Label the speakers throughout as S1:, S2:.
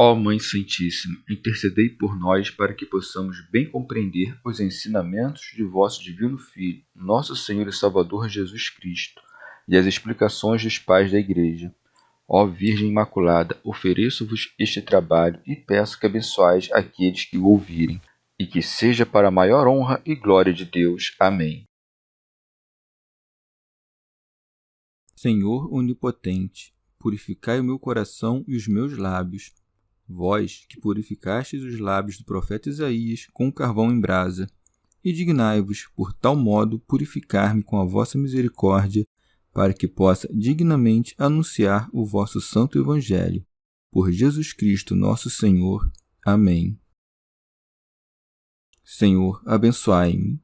S1: Ó Mãe Santíssima, intercedei por nós para que possamos bem compreender os ensinamentos de vosso Divino Filho, nosso Senhor e Salvador Jesus Cristo, e as explicações dos pais da Igreja. Ó Virgem Imaculada, ofereço-vos este trabalho e peço que abençoais aqueles que o ouvirem, e que seja para a maior honra e glória de Deus. Amém.
S2: Senhor onipotente, purificai o meu coração e os meus lábios. Vós, que purificastes os lábios do profeta Isaías com o carvão em brasa, e dignai-vos, por tal modo, purificar-me com a vossa misericórdia, para que possa dignamente anunciar o vosso santo Evangelho. Por Jesus Cristo, nosso Senhor. Amém. Senhor, abençoai-me.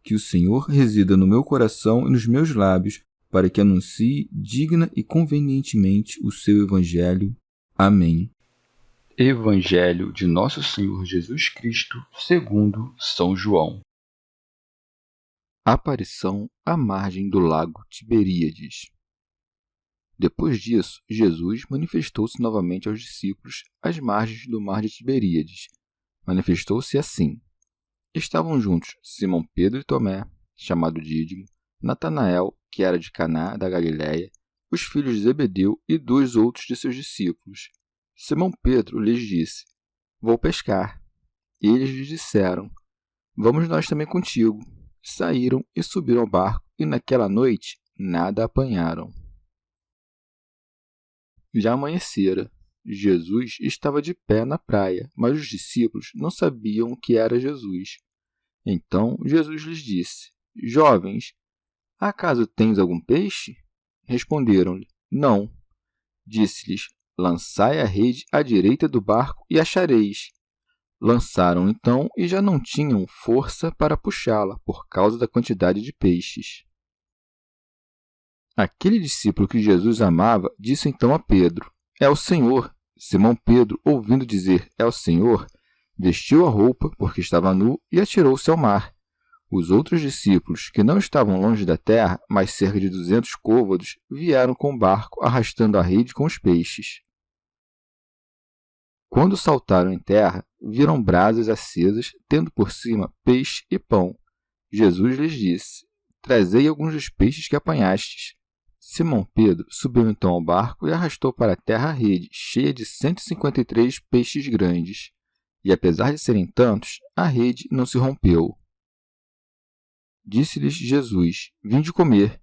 S2: Que o Senhor resida no meu coração e nos meus lábios, para que anuncie digna e convenientemente o seu Evangelho. Amém.
S1: Evangelho de Nosso Senhor Jesus Cristo, segundo São João.
S2: Aparição à margem do lago Tiberíades. Depois disso, Jesus manifestou-se novamente aos discípulos às margens do mar de Tiberíades. Manifestou-se assim. Estavam juntos Simão Pedro e Tomé, chamado Dídimo, Natanael, que era de Caná da Galiléia, os filhos de Zebedeu e 2 outros de seus discípulos. Simão Pedro lhes disse: Vou pescar. E eles lhe disseram: Vamos nós também contigo. Saíram e subiram ao barco, e naquela noite nada apanharam. Já amanhecera. Jesus estava de pé na praia, mas os discípulos não sabiam o que era Jesus. Então Jesus lhes disse: Jovens, acaso tens algum peixe? Responderam-lhe: Não. Disse-lhes: Lançai a rede à direita do barco e achareis. Lançaram então e já não tinham força para puxá-la por causa da quantidade de peixes. Aquele discípulo que Jesus amava disse então a Pedro: É o Senhor. Simão Pedro, ouvindo dizer é o Senhor, vestiu a roupa, porque estava nu, e atirou-se ao mar. Os outros discípulos, que não estavam longe da terra, mas cerca de 200 côvados, vieram com o barco, arrastando a rede com os peixes. Quando saltaram em terra, viram brasas acesas, tendo por cima peixe e pão. Jesus lhes disse: Trazei alguns dos peixes que apanhastes. Simão Pedro subiu então ao barco e arrastou para a terra a rede, cheia de 153 peixes grandes. E apesar de serem tantos, a rede não se rompeu. Disse-lhes Jesus: Vinde comer.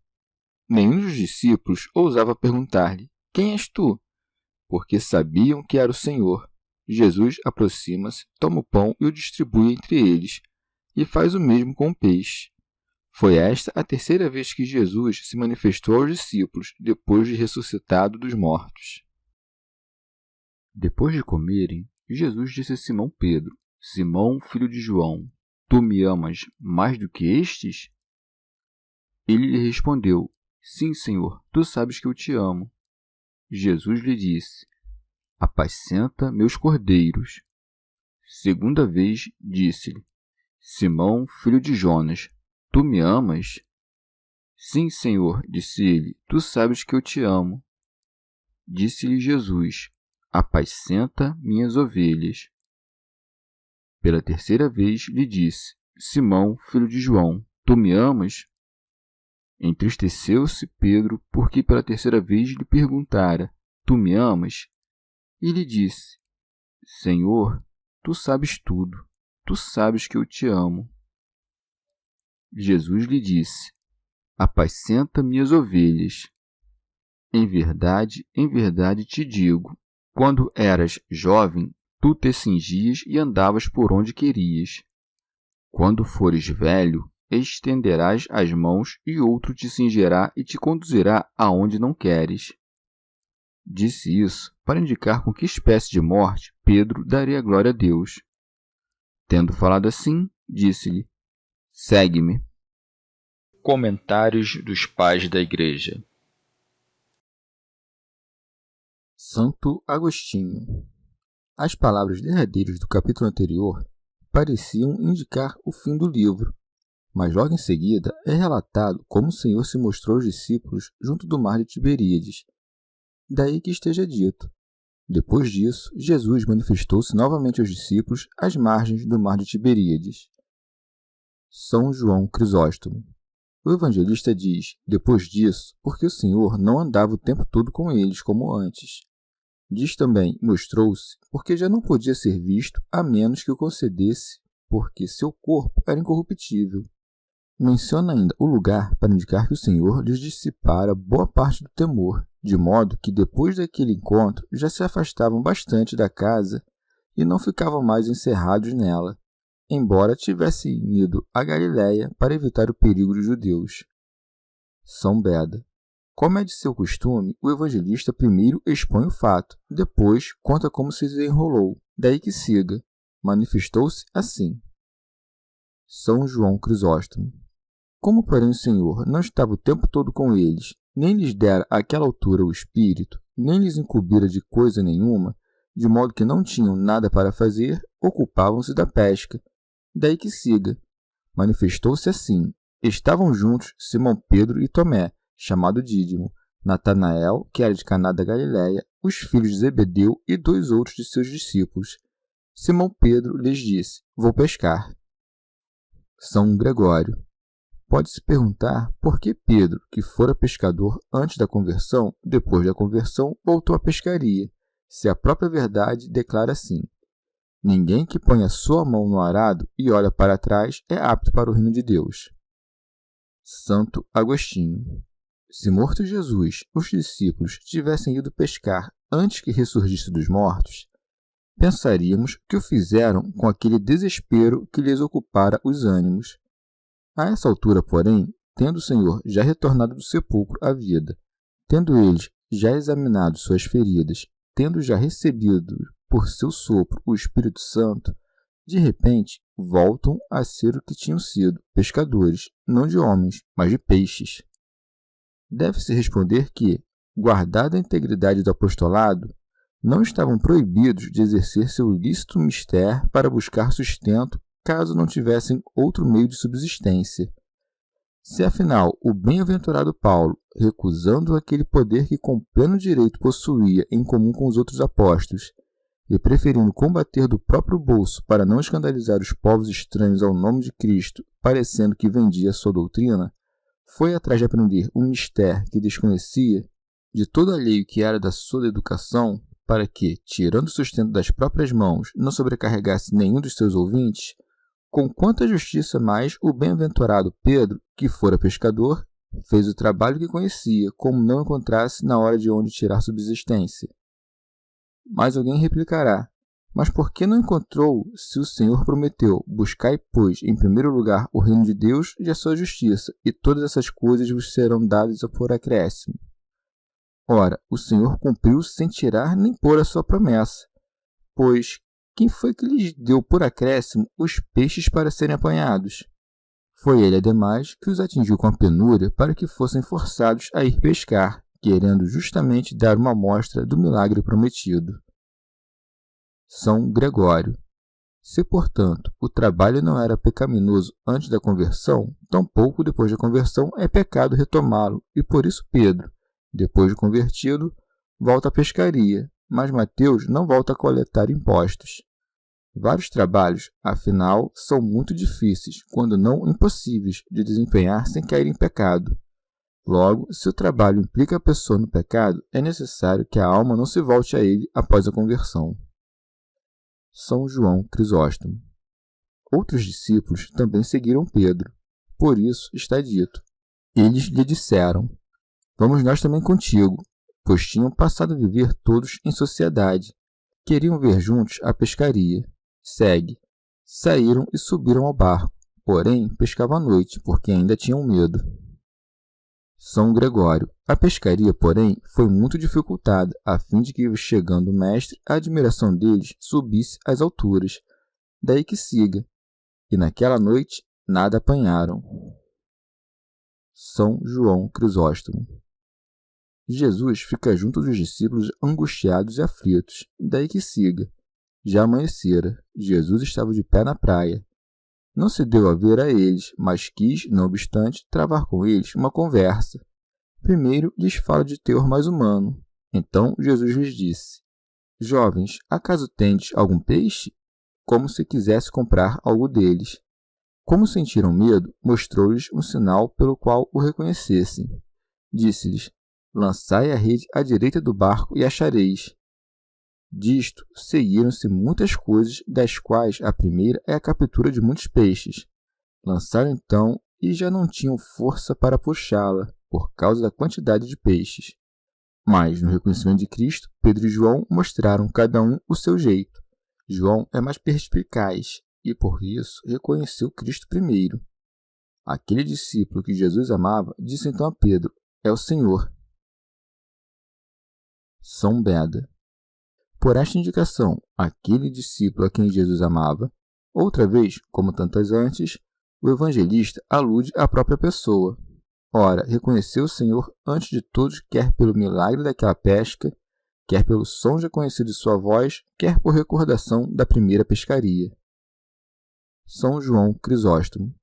S2: Nenhum dos discípulos ousava perguntar-lhe: Quem és tu? Porque sabiam que era o Senhor. Jesus aproxima-se, toma o pão e o distribui entre eles, e faz o mesmo com o peixe. Foi esta a 3ª vez que Jesus se manifestou aos discípulos, depois de ressuscitado dos mortos. Depois de comerem, Jesus disse a Simão Pedro: Simão, filho de João, tu me amas mais do que estes? Ele lhe respondeu: Sim, Senhor, tu sabes que eu te amo. Jesus lhe disse: Apacenta meus cordeiros. 2ª vez disse-lhe: Simão, filho de Jonas, tu me amas? Sim, Senhor, disse ele, tu sabes que eu te amo. Disse-lhe Jesus: Apacenta minhas ovelhas. Pela 3ª vez lhe disse: Simão, filho de João, tu me amas? Entristeceu-se Pedro, porque pela 3ª vez lhe perguntara: Tu me amas? E lhe disse: Senhor, tu sabes tudo, tu sabes que eu te amo. Jesus lhe disse: Apacenta minhas ovelhas. Em verdade te digo, quando eras jovem, tu te cingias e andavas por onde querias. Quando fores velho, estenderás as mãos e outro te cingirá e te conduzirá aonde não queres. Disse isso para indicar com que espécie de morte Pedro daria glória a Deus. Tendo falado assim, disse-lhe: Segue-me.
S1: Comentários dos Pais da Igreja.
S2: Santo Agostinho. As palavras derradeiras do capítulo anterior pareciam indicar o fim do livro, mas logo em seguida é relatado como o Senhor se mostrou aos discípulos junto do mar de Tiberíades. Daí que esteja dito: Depois disso, Jesus manifestou-se novamente aos discípulos às margens do mar de Tiberíades. São João Crisóstomo. O evangelista diz, depois disso, porque o Senhor não andava o tempo todo com eles como antes. Diz também, mostrou-se, porque já não podia ser visto a menos que o concedesse, porque seu corpo era incorruptível. Menciona ainda o lugar para indicar que o Senhor lhes dissipara boa parte do temor, de modo que depois daquele encontro já se afastavam bastante da casa e não ficavam mais encerrados nela, embora tivessem ido a Galiléia para evitar o perigo dos judeus. São Beda. Como é de seu costume, o evangelista primeiro expõe o fato, depois conta como se desenrolou, daí que siga. Manifestou-se assim. São João Crisóstomo. Como, porém, o Senhor não estava o tempo todo com eles, nem lhes dera àquela altura o Espírito, nem lhes incumbira de coisa nenhuma, de modo que não tinham nada para fazer, ocupavam-se da pesca. Daí que siga. Manifestou-se assim. Estavam juntos Simão Pedro e Tomé, chamado Dídimo, Natanael, que era de Caná da Galiléia, os filhos de Zebedeu e 2 outros de seus discípulos. Simão Pedro lhes disse, vou pescar. São Gregório. Pode-se perguntar por que Pedro, que fora pescador antes da conversão, depois da conversão, voltou à pescaria, se a própria verdade declara assim. Ninguém que ponha sua mão no arado e olha para trás é apto para o reino de Deus. Santo Agostinho. Se morto Jesus, os discípulos tivessem ido pescar antes que ressurgisse dos mortos, pensaríamos que o fizeram com aquele desespero que lhes ocupara os ânimos. A essa altura, porém, tendo o Senhor já retornado do sepulcro à vida, tendo eles já examinado suas feridas, tendo já recebido por seu sopro o Espírito Santo, de repente voltam a ser o que tinham sido, pescadores, não de homens, mas de peixes. Deve-se responder que, guardada a integridade do apostolado, não estavam proibidos de exercer seu lícito mistério para buscar sustento caso não tivessem outro meio de subsistência. Se afinal o bem-aventurado Paulo, recusando aquele poder que com pleno direito possuía em comum com os outros apóstolos, e preferindo combater do próprio bolso para não escandalizar os povos estranhos ao nome de Cristo, parecendo que vendia sua doutrina, foi atrás de aprender um mistério que desconhecia, de todo alheio que era da sua educação, para que, tirando o sustento das próprias mãos, não sobrecarregasse nenhum dos seus ouvintes, com quanta justiça mais o bem-aventurado Pedro, que fora pescador, fez o trabalho que conhecia, como não encontrasse na hora de onde tirar subsistência. Mas alguém replicará, mas por que não encontrou se o Senhor prometeu, buscai, pois, em primeiro lugar o reino de Deus e a sua justiça, e todas essas coisas vos serão dadas por acréscimo? Ora, o Senhor cumpriu sem tirar nem pôr a sua promessa, pois quem foi que lhes deu por acréscimo os peixes para serem apanhados? Foi ele, ademais, que os atingiu com a penúria para que fossem forçados a ir pescar, querendo justamente dar uma amostra do milagre prometido. São Gregório. Se, portanto, o trabalho não era pecaminoso antes da conversão, tampouco depois da conversão é pecado retomá-lo, e por isso Pedro, depois de convertido, volta à pescaria, mas Mateus não volta a coletar impostos. Vários trabalhos, afinal, são muito difíceis, quando não impossíveis, de desempenhar sem cair em pecado. Logo, se o trabalho implica a pessoa no pecado, é necessário que a alma não se volte a ele após a conversão. São João Crisóstomo. Outros discípulos também seguiram Pedro. Por isso está dito. Eles lhe disseram, vamos nós também contigo, pois tinham passado a viver todos em sociedade. Queriam ver juntos a pescaria. Segue. Saíram e subiram ao barco, porém pescavam à noite, porque ainda tinham medo. São Gregório. A pescaria, porém, foi muito dificultada, a fim de que, chegando o mestre, a admiração deles subisse às alturas. Daí que siga. E naquela noite nada apanharam. São João Crisóstomo. Jesus fica junto dos discípulos angustiados e aflitos. Daí que siga. Já amanhecera. Jesus estava de pé na praia. Não se deu a ver a eles, mas quis, não obstante, travar com eles uma conversa. Primeiro lhes fala de teor mais humano. Então Jesus lhes disse, Jovens, acaso tendes algum peixe? Como se quisesse comprar algo deles. Como sentiram medo, mostrou-lhes um sinal pelo qual o reconhecessem. Disse-lhes: lançai a rede à direita do barco e achareis. Disto seguiram-se muitas coisas, das quais a primeira é a captura de muitos peixes. Lançaram então e já não tinham força para puxá-la, por causa da quantidade de peixes. Mas, no reconhecimento de Cristo, Pedro e João mostraram cada um o seu jeito. João é mais perspicaz e, por isso, reconheceu Cristo primeiro. Aquele discípulo que Jesus amava disse então a Pedro: é o Senhor. São Beda. Por esta indicação, aquele discípulo a quem Jesus amava, outra vez, como tantas antes, o evangelista alude à própria pessoa. Ora, reconheceu o Senhor antes de todos, quer pelo milagre daquela pesca, quer pelo som já conhecido de sua voz, quer por recordação da primeira pescaria. São João Crisóstomo.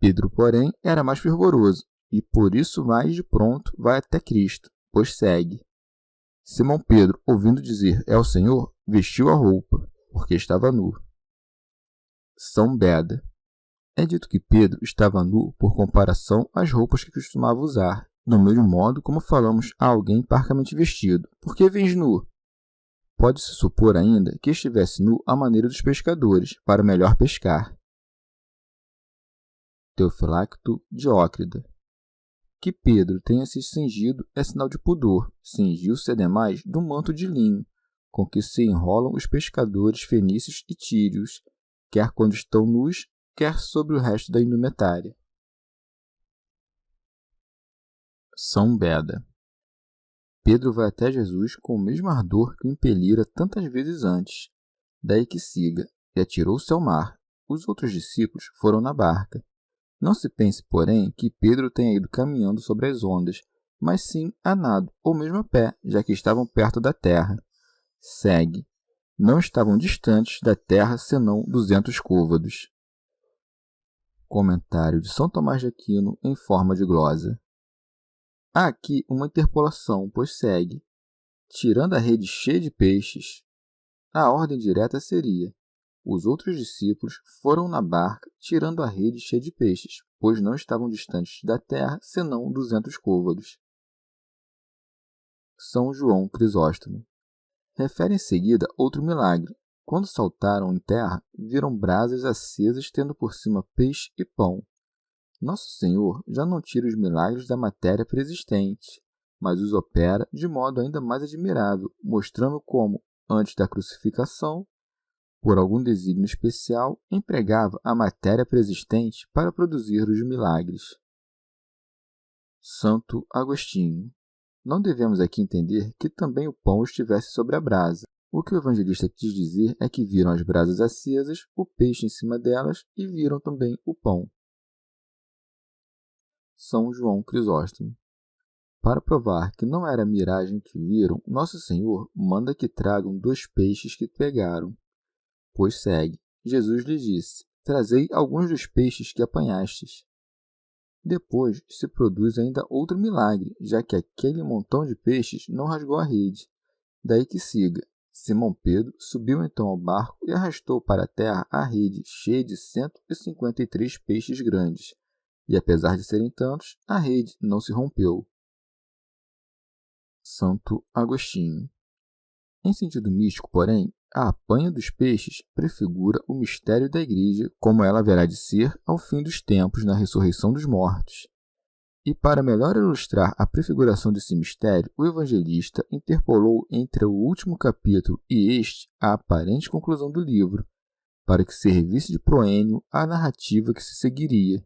S2: Pedro, porém, era mais fervoroso, e por isso mais de pronto vai até Cristo, pois segue. Simão Pedro, ouvindo dizer é o Senhor, vestiu a roupa, porque estava nu. São Beda. É dito que Pedro estava nu por comparação às roupas que costumava usar, do mesmo modo como falamos a alguém parcamente vestido. Por que vens nu? Pode-se supor ainda que estivesse nu à maneira dos pescadores, para melhor pescar. Teofilacto Diócrida. Que Pedro tenha se cingido é sinal de pudor. Cingiu-se, ademais, do manto de linho, com que se enrolam os pescadores fenícios e tírios, quer quando estão nus, quer sobre o resto da indumentária. São Beda. Pedro vai até Jesus com o mesmo ardor que o impelira tantas vezes antes. Daí que siga, e atirou-se ao mar. Os outros discípulos foram na barca. Não se pense, porém, que Pedro tenha ido caminhando sobre as ondas, mas sim a nado, ou mesmo a pé, já que estavam perto da terra. Segue. Não estavam distantes da terra senão 200 côvados. Comentário de São Tomás de Aquino em forma de glosa. Há aqui uma interpolação, pois segue. Tirando a rede cheia de peixes, a ordem direta seria: os outros discípulos foram na barca, tirando a rede cheia de peixes, pois não estavam distantes da terra, senão 200 côvados. São João Crisóstomo. Refere em seguida outro milagre. Quando saltaram em terra, viram brasas acesas, tendo por cima peixe e pão. Nosso Senhor já não tira os milagres da matéria preexistente, mas os opera de modo ainda mais admirável, mostrando como, antes da crucificação, por algum desígnio especial, empregava a matéria preexistente para produzir os milagres. Santo Agostinho. Não devemos aqui entender que também o pão estivesse sobre a brasa. O que o evangelista quis dizer é que viram as brasas acesas, o peixe em cima delas e viram também o pão. São João Crisóstomo. Para provar que não era miragem que viram, Nosso Senhor manda que tragam 2 peixes que pegaram. Pois segue. Jesus lhe disse: trazei alguns dos peixes que apanhastes. Depois se produz ainda outro milagre, já que aquele montão de peixes não rasgou a rede. Daí que siga. Simão Pedro subiu então ao barco e arrastou para a terra a rede cheia de 153 peixes grandes. E apesar de serem tantos, a rede não se rompeu. Santo Agostinho. Em sentido místico, porém, a apanha dos peixes prefigura o mistério da Igreja, como ela haverá de ser ao fim dos tempos na ressurreição dos mortos. E para melhor ilustrar a prefiguração desse mistério, o evangelista interpolou entre o último capítulo e este a aparente conclusão do livro, para que servisse de proênio à narrativa que se seguiria.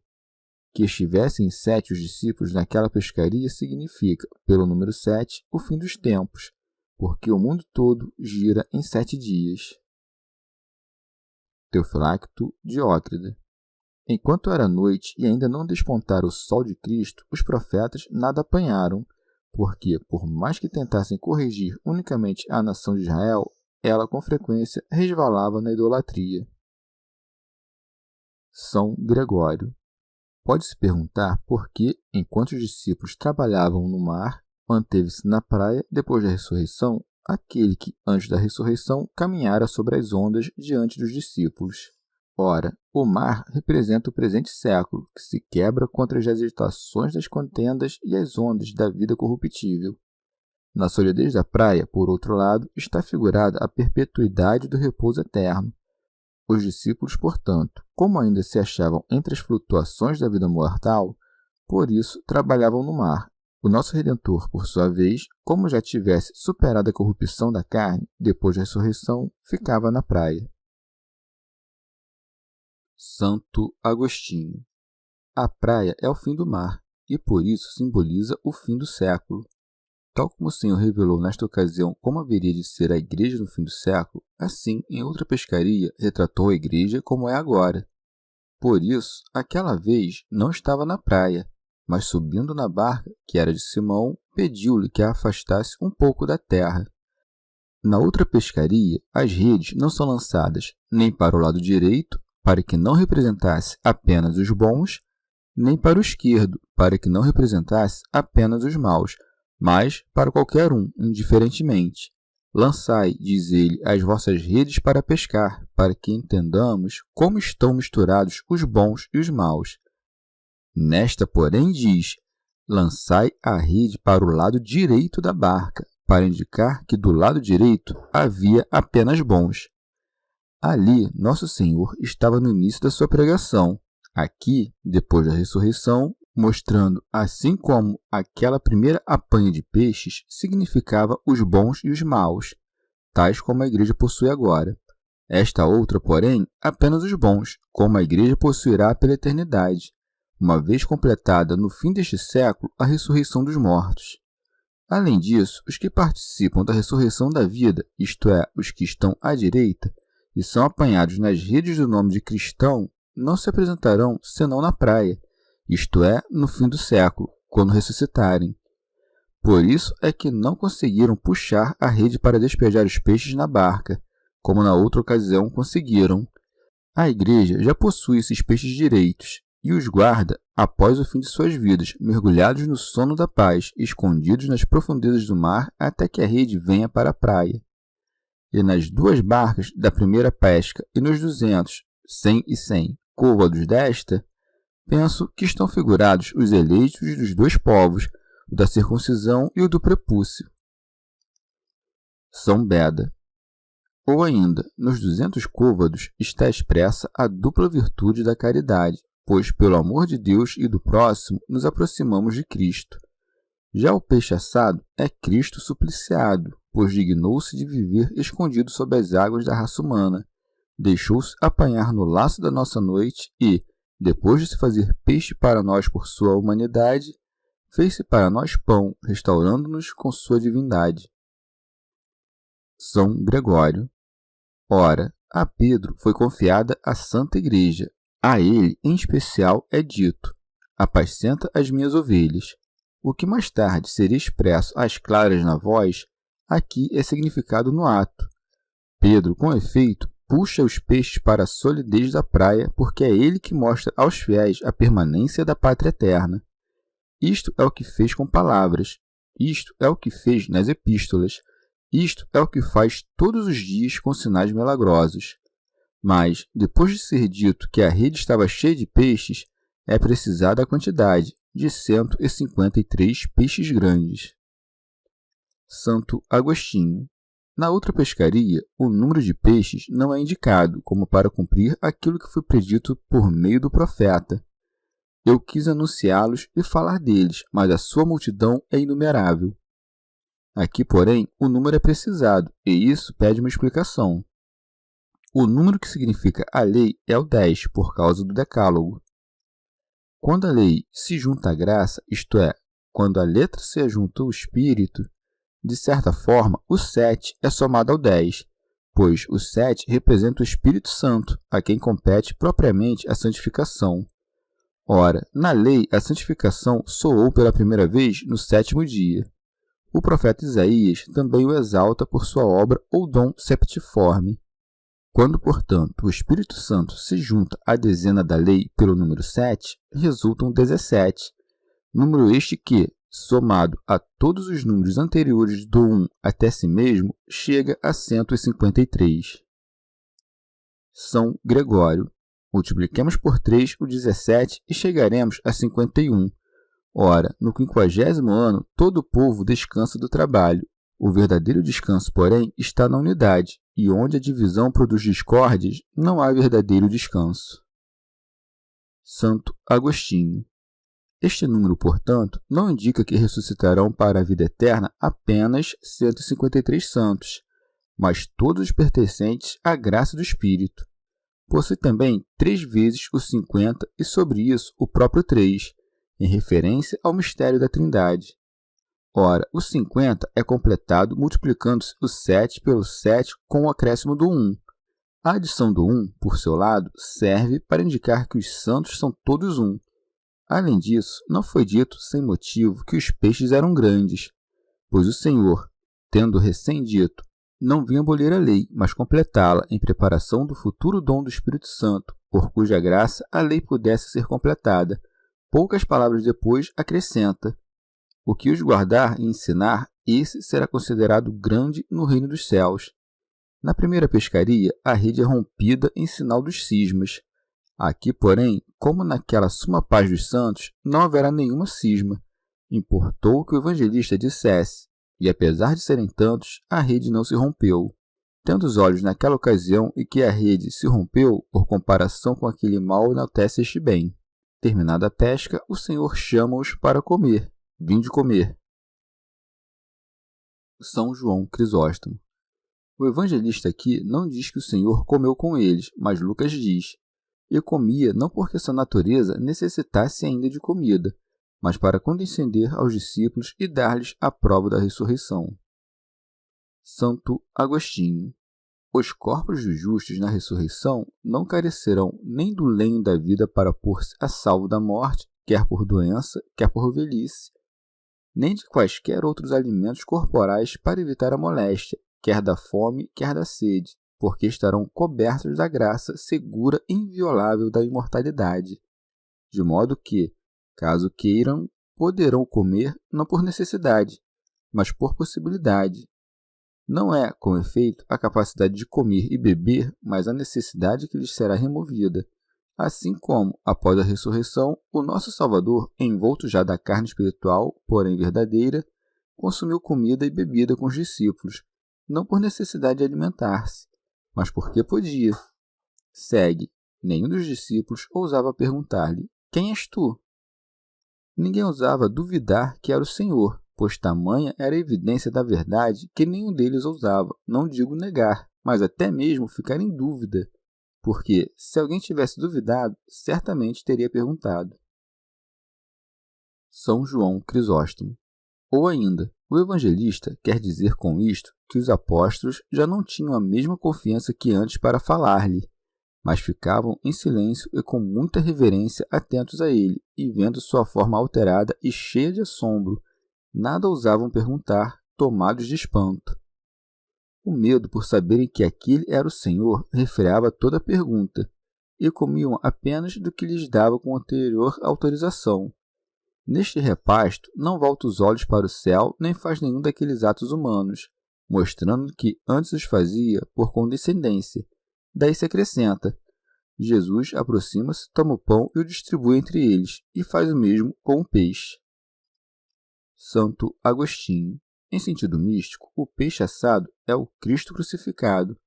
S2: Que estivessem 7 os discípulos naquela pescaria significa, pelo número 7, o fim dos tempos, porque o mundo todo gira em 7 dias. Teofilacto Diócrida. Enquanto era noite e ainda não despontara o sol de Cristo, os profetas nada apanharam, porque, por mais que tentassem corrigir unicamente a nação de Israel, ela com frequência resvalava na idolatria. São Gregório. Pode-se perguntar por que, enquanto os discípulos trabalhavam no mar, manteve-se na praia, depois da ressurreição, aquele que, antes da ressurreição, caminhara sobre as ondas diante dos discípulos. Ora, o mar representa o presente século, que se quebra contra as agitações das contendas e as ondas da vida corruptível. Na solidez da praia, por outro lado, está figurada a perpetuidade do repouso eterno. Os discípulos, portanto, como ainda se achavam entre as flutuações da vida mortal, por isso trabalhavam no mar. O nosso Redentor, por sua vez, como já tivesse superado a corrupção da carne, depois da ressurreição, ficava na praia. Santo Agostinho. A praia é o fim do mar, e por isso simboliza o fim do século. Tal como o Senhor revelou nesta ocasião como haveria de ser a igreja no fim do século, assim, em outra pescaria, retratou a igreja como é agora. Por isso, aquela vez não estava na praia, mas subindo na barca, que era de Simão, pediu-lhe que a afastasse um pouco da terra. Na outra pescaria, as redes não são lançadas nem para o lado direito, para que não representasse apenas os bons, nem para o esquerdo, para que não representasse apenas os maus, mas para qualquer um, indiferentemente. Lançai, diz ele, as vossas redes para pescar, para que entendamos como estão misturados os bons e os maus. Nesta, porém, diz, lançai a rede para o lado direito da barca, para indicar que do lado direito havia apenas bons. Ali, Nosso Senhor estava no início da sua pregação. Aqui, depois da ressurreição, mostrando, assim como aquela primeira apanha de peixes significava os bons e os maus, tais como a igreja possui agora. Esta outra, porém, apenas os bons, como a igreja possuirá pela eternidade, uma vez completada no fim deste século a ressurreição dos mortos. Além disso, os que participam da ressurreição da vida, isto é, os que estão à direita, e são apanhados nas redes do nome de cristão, não se apresentarão senão na praia, isto é, no fim do século, quando ressuscitarem. Por isso é que não conseguiram puxar a rede para despejar os peixes na barca, como na outra ocasião conseguiram. A igreja já possui esses peixes direitos, e os guarda após o fim de suas vidas, mergulhados no sono da paz, escondidos nas profundezas do mar até que a rede venha para a praia. E nas duas barcas da primeira pesca e nos 200, 100 e 100 côvados desta, penso que estão figurados os eleitos dos dois povos, o da circuncisão e o do prepúcio. São Beda. Ou ainda, nos 200 côvados está expressa a dupla virtude da caridade, pois pelo amor de Deus e do próximo nos aproximamos de Cristo. Já o peixe assado é Cristo supliciado, pois dignou-se de viver escondido sob as águas da raça humana, deixou-se apanhar no laço da nossa noite e, depois de se fazer peixe para nós por sua humanidade, fez-se para nós pão, restaurando-nos com sua divindade. São Gregório. Ora, a Pedro foi confiada a Santa Igreja. A ele, em especial, é dito: apascenta as minhas ovelhas. O que mais tarde seria expresso às claras na voz, aqui é significado no ato. Pedro, com efeito, puxa os peixes para a solidez da praia, porque é ele que mostra aos fiéis a permanência da pátria eterna. Isto é o que fez com palavras. Isto é o que fez nas epístolas. Isto é o que faz todos os dias com sinais milagrosos. Mas, depois de ser dito que a rede estava cheia de peixes, é precisada a quantidade, de 153 peixes grandes. Santo Agostinho. Na outra pescaria, o número de peixes não é indicado como para cumprir aquilo que foi predito por meio do profeta. Eu quis anunciá-los e falar deles, mas a sua multidão é inumerável. Aqui, porém, o número é precisado, e isso pede uma explicação. O número que significa a lei é o 10, por causa do decálogo. Quando a lei se junta à graça, isto é, quando a letra se ajunta ao espírito, de certa forma, o 7 é somado ao 10, pois o 7 representa o Espírito Santo, a quem compete propriamente a santificação. Ora, na lei, a santificação soou pela primeira vez no 7º dia. O profeta Isaías também o exalta por sua obra ou dom septiforme. Quando, portanto, o Espírito Santo se junta à dezena da lei pelo número 7, resultam 17, número este que, somado a todos os números anteriores do 1 até si mesmo, chega a 153. São Gregório. Multipliquemos por 3 o 17 e chegaremos a 51. Ora, no 50º ano, todo o povo descansa do trabalho. O verdadeiro descanso, porém, está na unidade, e onde a divisão produz discórdias, não há verdadeiro descanso. Santo Agostinho. Este número, portanto, não indica que ressuscitarão para a vida eterna apenas 153 santos, mas todos os pertencentes à graça do Espírito. Possui também 3 vezes o 50 e sobre isso o próprio 3, em referência ao mistério da Trindade. Ora, o 50 é completado multiplicando-se o 7 pelo 7 com o acréscimo do 1. A adição do 1, por seu lado, serve para indicar que os santos são todos um. Além disso, não foi dito sem motivo que os peixes eram grandes, pois o Senhor, tendo recém dito, não vinha abolir a lei, mas completá-la em preparação do futuro dom do Espírito Santo, por cuja graça a lei pudesse ser completada. Poucas palavras depois acrescenta: o que os guardar e ensinar, esse será considerado grande no reino dos céus. Na primeira pescaria, a rede é rompida em sinal dos cismas. Aqui, porém, como naquela suma paz dos santos, não haverá nenhuma cisma. Importou que o evangelista dissesse, e apesar de serem tantos, a rede não se rompeu. Tendo os olhos naquela ocasião e que a rede se rompeu, por comparação com aquele mal enaltece este bem. Terminada a pesca, o Senhor chama-os para comer. Vinde comer. São João Crisóstomo. O evangelista aqui não diz que o Senhor comeu com eles, mas Lucas diz: e comia não porque sua natureza necessitasse ainda de comida, mas para condescender aos discípulos e dar-lhes a prova da ressurreição. Santo Agostinho. Os corpos dos justos na ressurreição não carecerão nem do lenho da vida para pôr-se a salvo da morte, quer por doença, quer por velhice, nem de quaisquer outros alimentos corporais para evitar a moléstia, quer da fome, quer da sede, porque estarão cobertos da graça segura e inviolável da imortalidade, de modo que, caso queiram, poderão comer não por necessidade, mas por possibilidade. Não é, com efeito, a capacidade de comer e beber, mas a necessidade que lhes será removida. Assim como, após a ressurreição, o nosso Salvador, envolto já da carne espiritual, porém verdadeira, consumiu comida e bebida com os discípulos, não por necessidade de alimentar-se, mas porque podia. Segue. Nenhum dos discípulos ousava perguntar-lhe: quem és tu? Ninguém ousava duvidar que era o Senhor, pois tamanha era a evidência da verdade que nenhum deles ousava, não digo negar, mas até mesmo ficar em dúvida, porque, se alguém tivesse duvidado, certamente teria perguntado. São João Crisóstomo. Ou ainda, o evangelista quer dizer com isto que os apóstolos já não tinham a mesma confiança que antes para falar-lhe, mas ficavam em silêncio e com muita reverência atentos a ele, e vendo sua forma alterada e cheia de assombro, nada ousavam perguntar, tomados de espanto. O medo por saberem que aquele era o Senhor refreava toda a pergunta, e comiam apenas do que lhes dava com anterior autorização. Neste repasto, não volta os olhos para o céu, nem faz nenhum daqueles atos humanos, mostrando que antes os fazia por condescendência. Daí se acrescenta: Jesus aproxima-se, toma o pão e o distribui entre eles, e faz o mesmo com o peixe. Santo Agostinho. Em sentido místico, o peixe assado é o Cristo crucificado.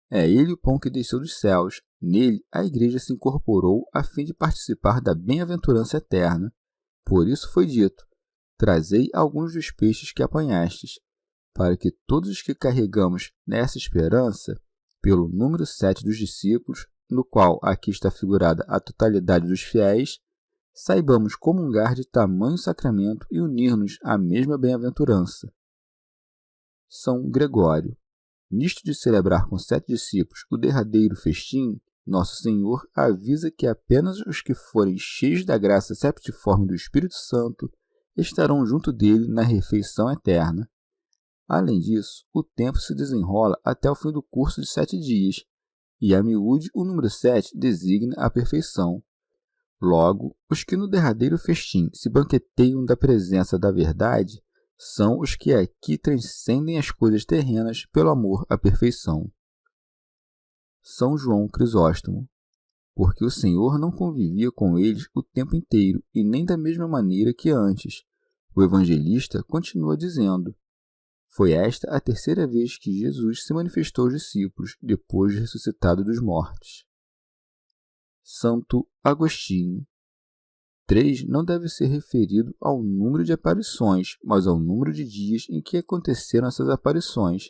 S2: É ele o pão que desceu dos céus. Nele, a Igreja se incorporou a fim de participar da bem-aventurança eterna. Por isso foi dito: trazei alguns dos peixes que apanhastes, para que todos os que carregamos nessa esperança, pelo número 7 dos discípulos, no qual aqui está figurada a totalidade dos fiéis, saibamos comungar de tamanho sacramento e unir-nos à mesma bem-aventurança. São Gregório. Nisto de celebrar com 7 discípulos o derradeiro festim, Nosso Senhor avisa que apenas os que forem cheios da graça septiforme do Espírito Santo estarão junto dele na refeição eterna. Além disso, o tempo se desenrola até o fim do curso de 7 dias, e a miúde o número 7 designa a perfeição. Logo, os que no derradeiro festim se banqueteiam da presença da verdade são os que aqui transcendem as coisas terrenas pelo amor à perfeição. São João Crisóstomo. Porque o Senhor não convivia com eles o tempo inteiro, e nem da mesma maneira que antes. O evangelista continua dizendo: foi esta a terceira vez que Jesus se manifestou aos discípulos, depois de ressuscitado dos mortos. Santo Agostinho. 3 não deve ser referido ao número de aparições, mas ao número de dias em que aconteceram essas aparições.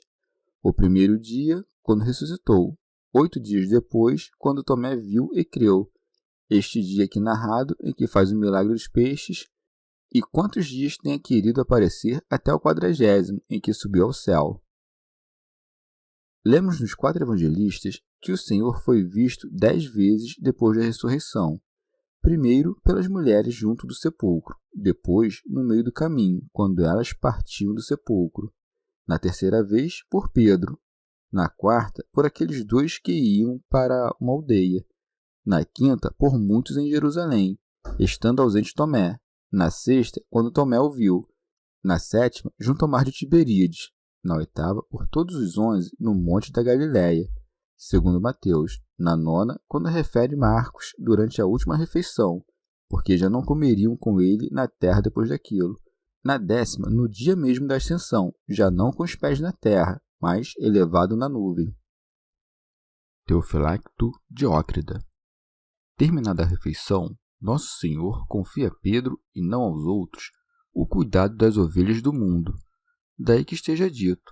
S2: O primeiro dia, quando ressuscitou. 8 dias depois, quando Tomé viu e creu. Este dia aqui narrado, em que faz o milagre dos peixes, e quantos dias tenha querido aparecer até o 40º, em que subiu ao céu. Lemos nos 4 evangelistas que o Senhor foi visto 10 vezes depois da ressurreição. Primeiro, pelas mulheres junto do sepulcro, depois, no meio do caminho, quando elas partiam do sepulcro. Na terceira vez, por Pedro. Na quarta, por aqueles 2 que iam para uma aldeia. Na quinta, por muitos em Jerusalém, estando ausente Tomé. Na sexta, quando Tomé o viu. Na sétima, junto ao mar de Tiberíades. Na oitava, por todos os 11, no monte da Galiléia, segundo Mateus. Na nona, quando refere Marcos, durante a última refeição, porque já não comeriam com ele na terra depois daquilo. Na 10ª, no dia mesmo da ascensão, já não com os pés na terra, mas elevado na nuvem. Teofilacto Diócrida. Terminada a refeição, Nosso Senhor confia a Pedro, e não aos outros, o cuidado das ovelhas do mundo. Daí que esteja dito: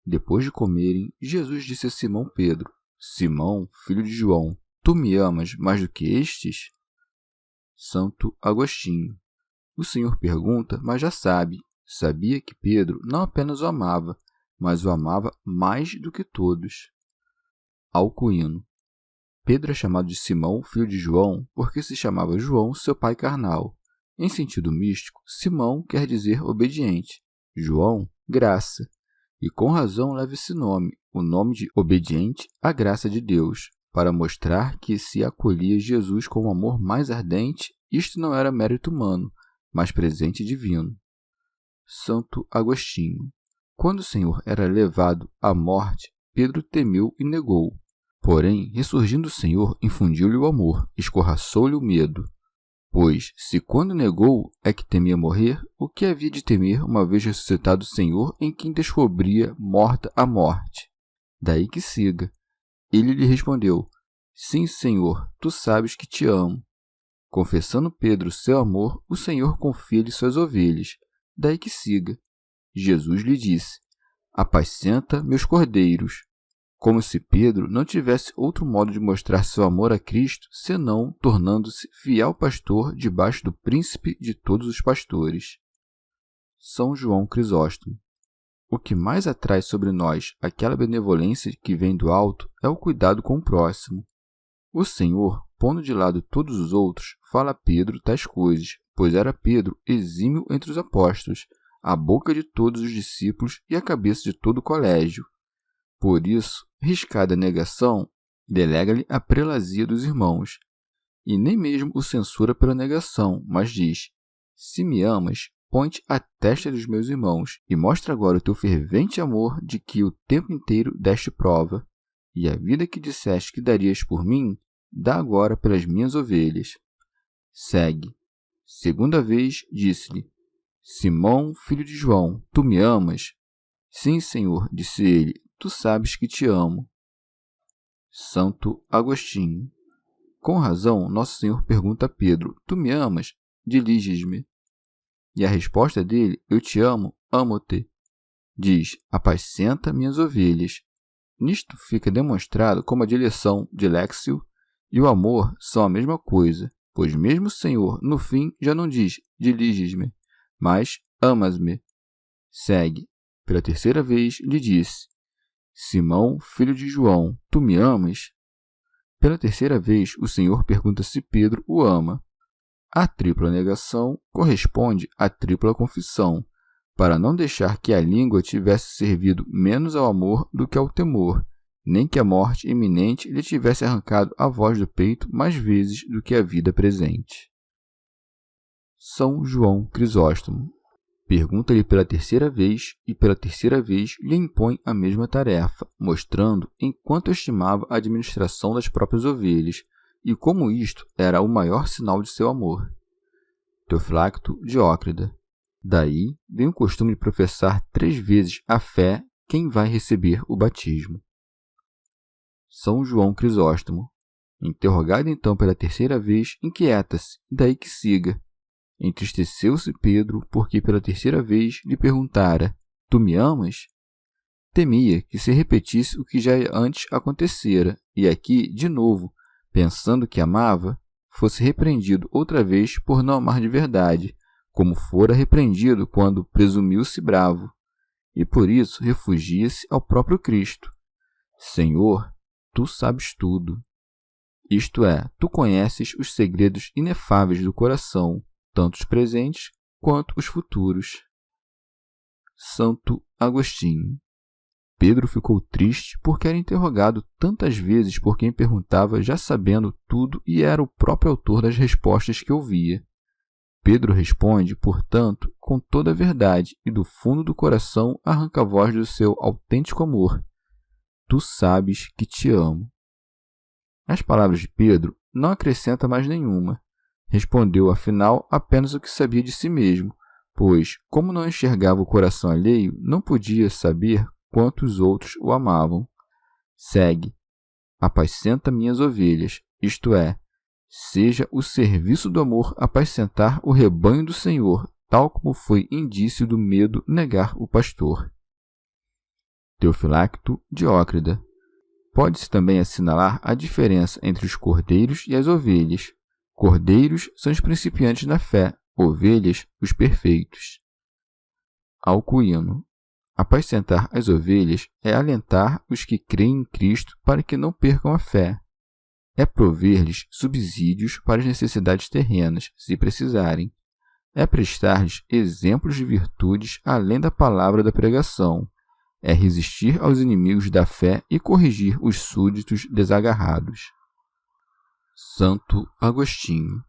S2: depois de comerem, Jesus disse a Simão Pedro: Simão, filho de João, tu me amas mais do que estes? Santo Agostinho. O Senhor pergunta, mas já sabe. Sabia que Pedro não apenas o amava, mas o amava mais do que todos. Alcuíno. Pedro é chamado de Simão, filho de João, porque se chamava João, seu pai carnal. Em sentido místico, Simão quer dizer obediente, João, graça. E com razão leva esse nome, o nome de obediente à graça de Deus, para mostrar que se acolhia Jesus com um amor mais ardente, isto não era mérito humano, mas presente divino. Santo Agostinho. Quando o Senhor era levado à morte, Pedro temeu e negou. Porém, ressurgindo o Senhor, infundiu-lhe o amor, escorraçou-lhe o medo. Pois, se quando negou é que temia morrer, o que havia de temer uma vez ressuscitado o Senhor em quem descobria morta a morte? Daí que siga. Ele lhe respondeu: Sim, Senhor, tu sabes que te amo. Confessando Pedro seu amor, o Senhor confia-lhe suas ovelhas. Daí que siga. Jesus lhe disse: Apacenta meus cordeiros. Como se Pedro não tivesse outro modo de mostrar seu amor a Cristo, senão tornando-se fiel pastor debaixo do príncipe de todos os pastores. São João Crisóstomo. O que mais atrai sobre nós aquela benevolência que vem do alto é o cuidado com o próximo. O Senhor, pondo de lado todos os outros, fala a Pedro tais coisas, pois era Pedro exímio entre os apóstolos, a boca de todos os discípulos e a cabeça de todo o colégio. Por isso, riscada a negação, delega-lhe a prelazia dos irmãos. E nem mesmo o censura pela negação, mas diz: Se me amas, põe-te à testa dos meus irmãos, e mostra agora o teu fervente amor de que o tempo inteiro deste prova. E a vida que disseste que darias por mim, dá agora pelas minhas ovelhas. Segue. Segunda vez, disse-lhe: Simão, filho de João, tu me amas? Sim, Senhor, disse ele, tu sabes que te amo. Santo Agostinho. Com razão, Nosso Senhor pergunta a Pedro: Tu me amas? Diliges-me. E a resposta dele: Eu te amo, amo-te. Diz: Apacenta minhas ovelhas. Nisto fica demonstrado como a dileção, dilexio, e o amor são a mesma coisa, pois mesmo o Senhor, no fim, já não diz: Diliges-me, mas amas-me. Segue. Pela terceira vez lhe disse: Simão, filho de João, tu me amas? Pela terceira vez, o Senhor pergunta se Pedro o ama. A tripla negação corresponde à tripla confissão, para não deixar que a língua tivesse servido menos ao amor do que ao temor, nem que a morte iminente lhe tivesse arrancado a voz do peito mais vezes do que a vida presente. São João Crisóstomo pergunta-lhe pela terceira vez, e pela terceira vez lhe impõe a mesma tarefa, mostrando enquanto estimava a administração das próprias ovelhas, e como isto era o maior sinal de seu amor. Teofilacto Diócrida. Daí vem o costume de professar 3 vezes a fé quem vai receber o batismo. São João Crisóstomo. Interrogado então pela terceira vez, inquieta-se, daí que siga. Entristeceu-se Pedro, porque pela terceira vez lhe perguntara: Tu me amas? Temia que se repetisse o que já antes acontecera, e aqui, de novo, pensando que amava, fosse repreendido outra vez por não amar de verdade, como fora repreendido quando presumiu-se bravo, e por isso refugia-se ao próprio Cristo. Senhor, tu sabes tudo. Isto é, tu conheces os segredos inefáveis do coração, tanto os presentes quanto os futuros. Santo Agostinho. Pedro ficou triste porque era interrogado tantas vezes por quem perguntava, já sabendo tudo, e era o próprio autor das respostas que ouvia. Pedro responde, portanto, com toda a verdade, e do fundo do coração arranca a voz do seu autêntico amor: Tu sabes que te amo. As palavras de Pedro não acrescentam mais nenhuma. Respondeu, afinal, apenas o que sabia de si mesmo, pois, como não enxergava o coração alheio, não podia saber quanto os outros o amavam. Segue: apacenta minhas ovelhas, isto é, seja o serviço do amor apacentar o rebanho do Senhor, tal como foi indício do medo negar o pastor. Teofilacto Diócrida. Pode-se também assinalar a diferença entre os cordeiros e as ovelhas. Cordeiros são os principiantes na fé, ovelhas, os perfeitos. Alcuino. Apacentar as ovelhas é alentar os que creem em Cristo para que não percam a fé. É prover-lhes subsídios para as necessidades terrenas, se precisarem. É prestar-lhes exemplos de virtudes além da palavra da pregação. É resistir aos inimigos da fé e corrigir os súditos desagarrados. Santo Agostinho.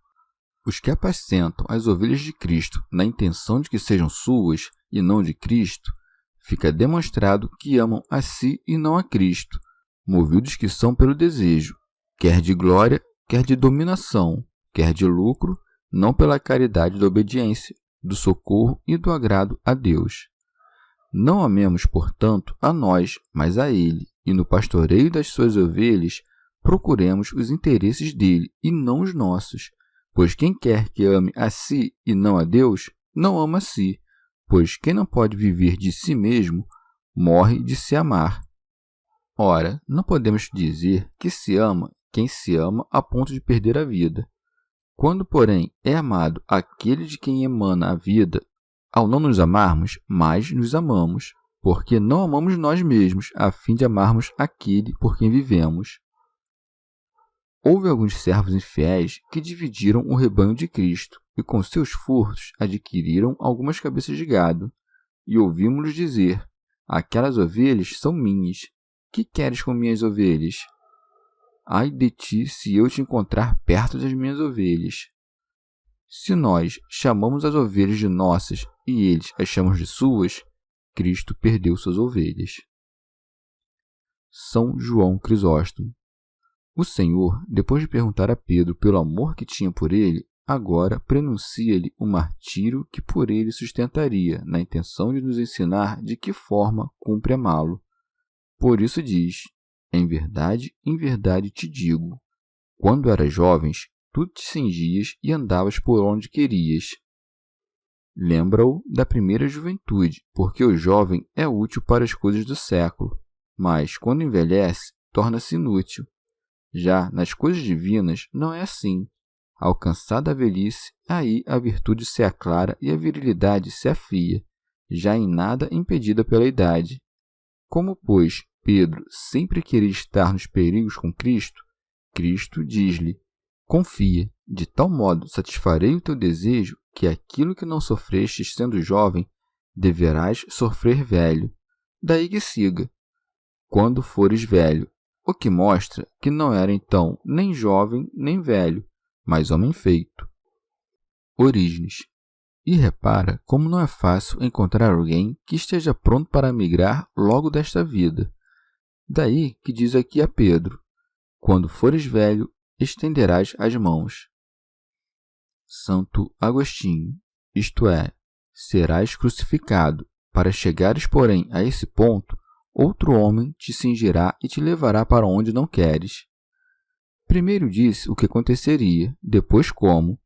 S2: Os que apacentam as ovelhas de Cristo na intenção de que sejam suas e não de Cristo, fica demonstrado que amam a si e não a Cristo, movidos que são pelo desejo, quer de glória, quer de dominação, quer de lucro, não pela caridade da obediência, do socorro e do agrado a Deus. Não amemos, portanto, a nós, mas a Ele, e no pastoreio das suas ovelhas procuremos os interesses dele e não os nossos, pois quem quer que ame a si e não a Deus, não ama a si, pois quem não pode viver de si mesmo, morre de se amar. Ora, não podemos dizer que se ama quem se ama a ponto de perder a vida. Quando, porém, é amado aquele de quem emana a vida, ao não nos amarmos, mais nos amamos, porque não amamos nós mesmos, a fim de amarmos aquele por quem vivemos. Houve alguns servos infiéis que dividiram o rebanho de Cristo e com seus furtos adquiriram algumas cabeças de gado. E ouvimos-los dizer: aquelas ovelhas são minhas. Que queres com minhas ovelhas? Ai de ti se eu te encontrar perto das minhas ovelhas. Se nós chamamos as ovelhas de nossas e eles as chamam de suas, Cristo perdeu suas ovelhas. São João Crisóstomo. O Senhor, depois de perguntar a Pedro pelo amor que tinha por ele, agora prenuncia-lhe o martírio que por ele sustentaria, na intenção de nos ensinar de que forma cumpre amá-lo. Por isso diz: em verdade te digo, quando eras jovens, tu te cingias e andavas por onde querias. Lembra-o da primeira juventude, porque o jovem é útil para as coisas do século, mas, quando envelhece, torna-se inútil. Já nas coisas divinas não é assim. Alcançada a velhice, aí a virtude se aclara e a virilidade se afia, já em nada impedida pela idade. Como, pois, Pedro sempre queria estar nos perigos com Cristo, Cristo diz-lhe: confia, de tal modo satisfarei o teu desejo que aquilo que não sofrestes sendo jovem, deverás sofrer velho. Daí que siga: quando fores velho, o que mostra que não era então nem jovem nem velho, mas homem feito. Orígenes. E repara como não é fácil encontrar alguém que esteja pronto para migrar logo desta vida. Daí que diz aqui a Pedro: quando fores velho, estenderás as mãos. Santo Agostinho, isto é, serás crucificado. Para chegares, porém, a esse ponto, outro homem te cingirá e te levará para onde não queres. Primeiro disse o que aconteceria, depois como.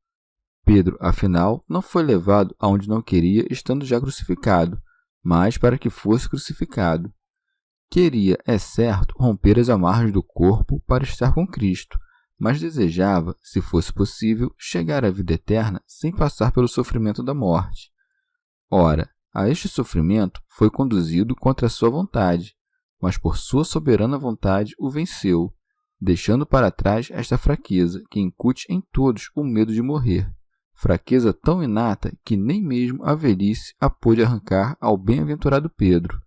S2: Pedro, afinal, não foi levado aonde não queria, estando já crucificado, mas para que fosse crucificado. Queria, é certo, romper as amarras do corpo para estar com Cristo, mas desejava, se fosse possível, chegar à vida eterna sem passar pelo sofrimento da morte. Ora, a este sofrimento foi conduzido contra a sua vontade, mas por sua soberana vontade o venceu, deixando para trás esta fraqueza que incute em todos o medo de morrer, fraqueza tão inata que nem mesmo a velhice a pôde arrancar ao bem-aventurado Pedro.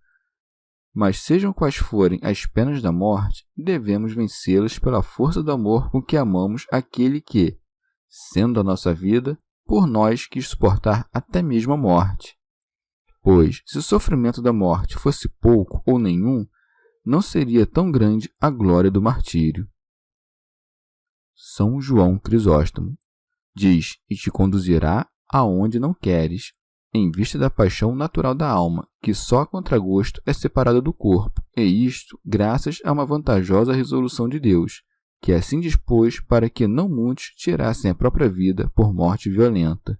S2: Mas sejam quais forem as penas da morte, devemos vencê-las pela força do amor com que amamos aquele que, sendo a nossa vida, por nós quis suportar até mesmo a morte. Pois, se o sofrimento da morte fosse pouco ou nenhum, não seria tão grande a glória do martírio. São João Crisóstomo diz: e te conduzirá aonde não queres, em vista da paixão natural da alma, que só a contragosto é separada do corpo, e isto graças a uma vantajosa resolução de Deus, que assim dispôs para que não muitos tirassem a própria vida por morte violenta.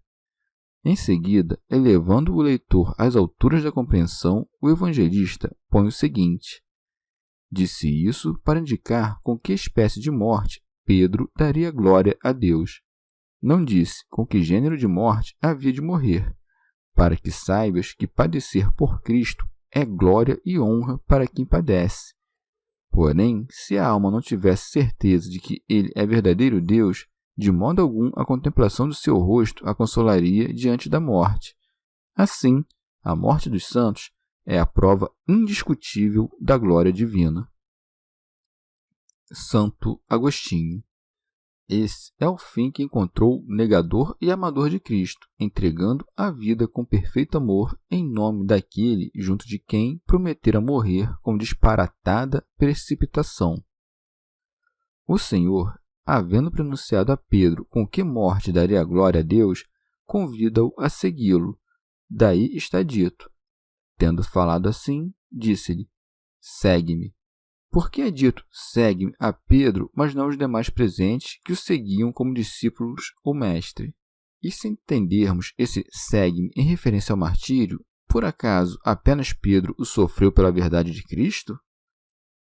S2: Em seguida, elevando o leitor às alturas da compreensão, o evangelista põe o seguinte: disse isso para indicar com que espécie de morte Pedro daria glória a Deus. Não disse com que gênero de morte havia de morrer, para que saibas que padecer por Cristo é glória e honra para quem padece. Porém, se a alma não tivesse certeza de que ele é verdadeiro Deus, de modo algum a contemplação do seu rosto a consolaria diante da morte. Assim, a morte dos santos é a prova indiscutível da glória divina. Santo Agostinho. Esse é o fim que encontrou o negador e amador de Cristo, entregando a vida com perfeito amor em nome daquele junto de quem prometera morrer com disparatada precipitação. O Senhor, havendo pronunciado a Pedro com que morte daria glória a Deus, convida-o a segui-lo. Daí está dito. Tendo falado assim, disse-lhe: segue-me. Por que é dito segue-me a Pedro, mas não os demais presentes que o seguiam como discípulos ou mestre? E se entendermos esse segue-me em referência ao martírio, por acaso apenas Pedro o sofreu pela verdade de Cristo?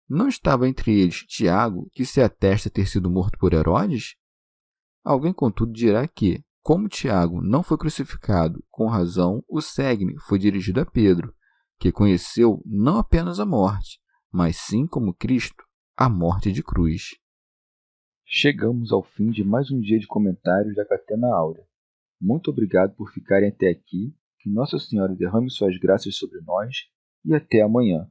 S2: Não estava entre eles Tiago, que se atesta ter sido morto por Herodes? Alguém, contudo, dirá que, como Tiago não foi crucificado, com razão o segue-me foi dirigido a Pedro, que conheceu não apenas a morte, mas sim, como Cristo, a morte de cruz.
S1: Chegamos ao fim de mais um dia de comentários da Catena Áurea. Muito obrigado por ficarem até aqui, que Nossa Senhora derrame suas graças sobre nós e até amanhã.